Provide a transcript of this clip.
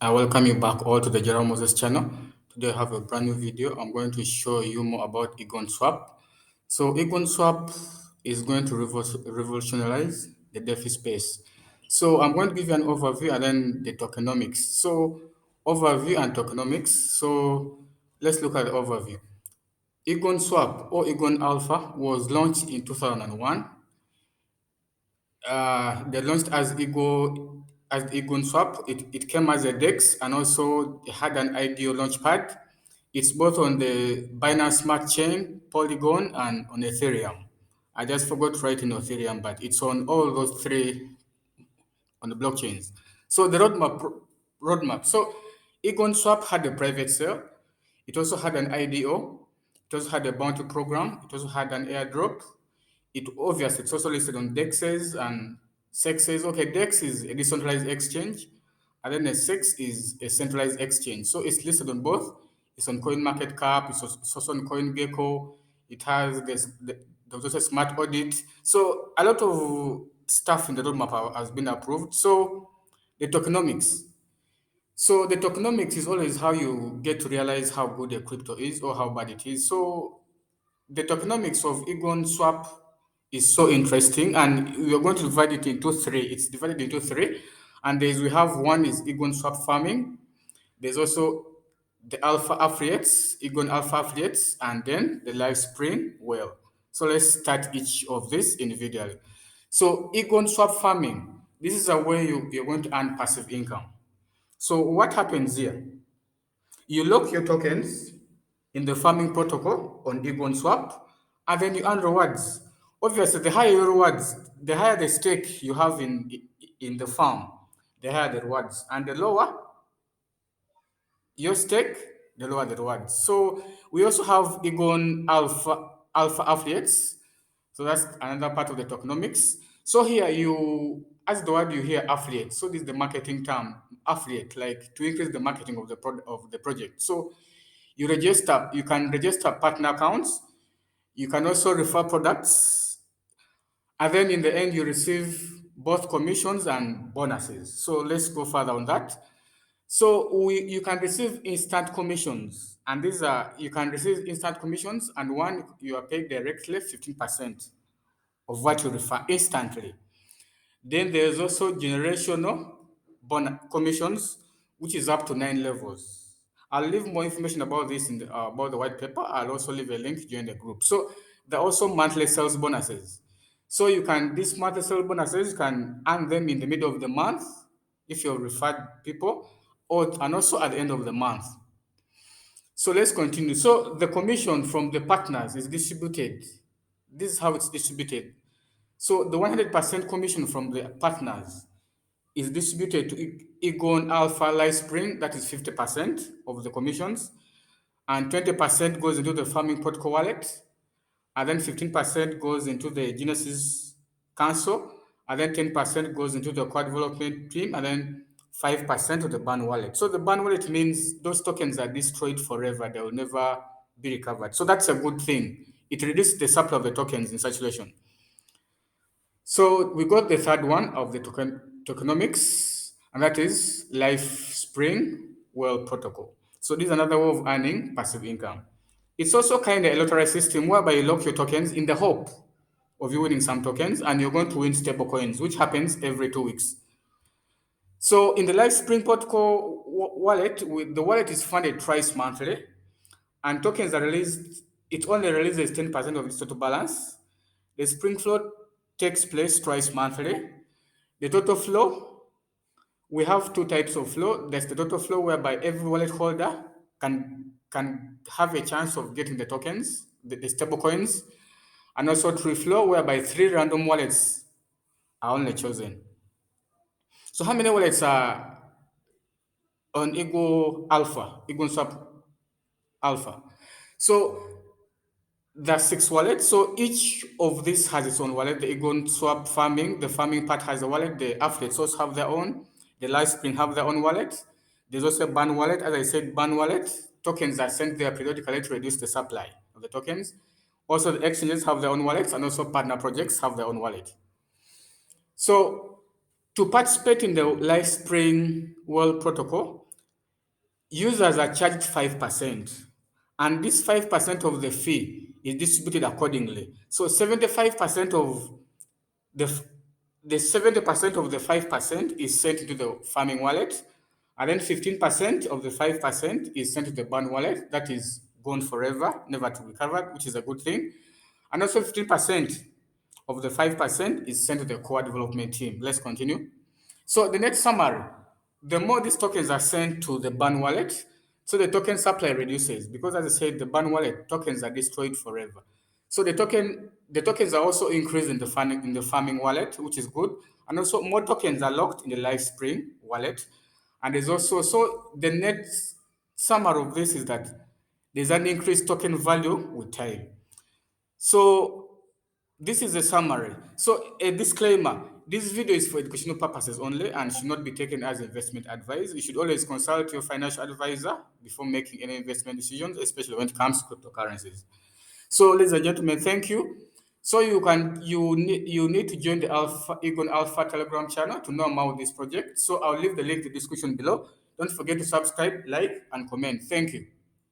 I welcome you back all to the Jarau Moses channel. Today I have a brand new video. I'm going to show you more about EagonSwap. So EagonSwap is going to revolutionize the DeFi space. So I'm going to give you an overview and then the tokenomics. So overview and tokenomics. So let's look at the overview. EagonSwap or EagonAlpha was launched in 2001. They launched as EagonSwap. It came as a DEX and also it had an IDO launchpad. It's both on the Binance Smart Chain, Polygon, and on Ethereum. I just forgot to write in Ethereum, but it's on all those three on the blockchains. So the roadmap. So EagonSwap had a private sale. It also had an IDO. It also had a bounty program. It also had an airdrop. It's also listed on DEXs and SEXs. Okay, DEX is a decentralized exchange, and then a SEX is a centralized exchange. So it's listed on both. It's on CoinMarketCap. It's also on CoinGecko. It has there's also a smart audit. So a lot of stuff in the roadmap has been approved. So the tokenomics. So the tokenomics is always how you get to realize how good a crypto is or how bad it is. So the tokenomics of EagonSwap is so interesting, and we are going to divide it into three. It's divided into three, and we have one is EagonSwap farming. There's also the alpha affiliates, EagonAlpha affiliates, and then the Livespring well. So let's start each of this individually. So EagonSwap farming. This is a way you're going to earn passive income. So what happens here? You lock your tokens in the farming protocol on EagonSwap, and then you earn rewards. Obviously, the higher your rewards, the higher the stake you have in the farm, the higher the rewards, and the lower your stake, the lower the rewards. So we also have Alpha affiliates. So that's another part of the tokenomics. So here as the word you hear affiliate. So this is the marketing term affiliate, like to increase the marketing of of the project. So you can register partner accounts. You can also refer products, and then in the end you receive both commissions and bonuses. So let's go further on that. So you can receive instant commissions, and these are you can receive instant commissions, and one you are paid directly 15% of what you refer instantly. Then there's also generational commissions, which is up to 9 levels. I'll leave more information about this about the white paper. I'll also leave a link during the group. So there are also monthly sales bonuses. So these monthly sales bonuses, you can earn them in the middle of the month if you've referred people, and also at the end of the month. So let's continue. So the commission from the partners is distributed. This is how it's distributed. So the 100% commission from the partners is distributed to EagonAlpha Livespring, that is 50% of the commissions, and 20% goes into the farming protocol wallet, and then 15% goes into the Genesis Council, and then 10% goes into the core development team, and then 5% of the burn wallet. So the burn wallet means those tokens are destroyed forever, they will never be recovered. So that's a good thing. It reduces the supply of the tokens in circulation. So we got the third one of the tokenomics, and that is Lifespring Protocol. So this is another way of earning passive income. It's also kind of a lottery system whereby you lock your tokens in the hope of you winning some tokens, and you're going to win stable coins, which happens every 2 weeks. So in the Livespring Protocol wallet, the wallet is funded twice monthly, and tokens are released. It only releases 10% of its total balance. The spring float takes place twice monthly. The total flow, we have two types of flow. There's the total flow whereby every wallet holder can have a chance of getting the tokens, the stable coins, and also free flow whereby 3 random wallets are only chosen. So how many wallets are on EagonSwap Alpha? So there's 6 wallets. So each of these has its own wallet. The EagonSwap farming, the farming part has a wallet. The affiliates also have their own. The Livespring have their own wallet. There's also a ban wallet. As I said, ban wallet. Tokens are sent there periodically to reduce the supply of the tokens. Also, the exchanges have their own wallets, and also partner projects have their own wallet. So to participate in the Livespring World Protocol, users are charged 5%, and this 5% of the fee is distributed accordingly. So 75% of the f- the 70% of the 5% is sent to the farming wallet, and then 15% of the 5% is sent to the bond wallet. That is gone forever, never to be recovered, which is a good thing. And also 15% of the 5% is sent to the core development team. Let's continue. So the next summary, the more these tokens are sent to the burn wallet, so the token supply reduces because, as I said, the burn wallet tokens are destroyed forever. So the tokens are also increased in the farming wallet, which is good, and also more tokens are locked in the Lifespring wallet. And there's also, so the net summary of this is that there's an increased token value with time. So this is a summary. So a disclaimer, this video is for educational purposes only and should not be taken as investment advice. You should always consult your financial advisor before making any investment decisions, especially when it comes to cryptocurrencies. So ladies and gentlemen, thank you. So you need to join the Egon Alpha Telegram channel to know more about this project. So I'll leave the link in the description below. Don't forget to subscribe, like, and comment. Thank you.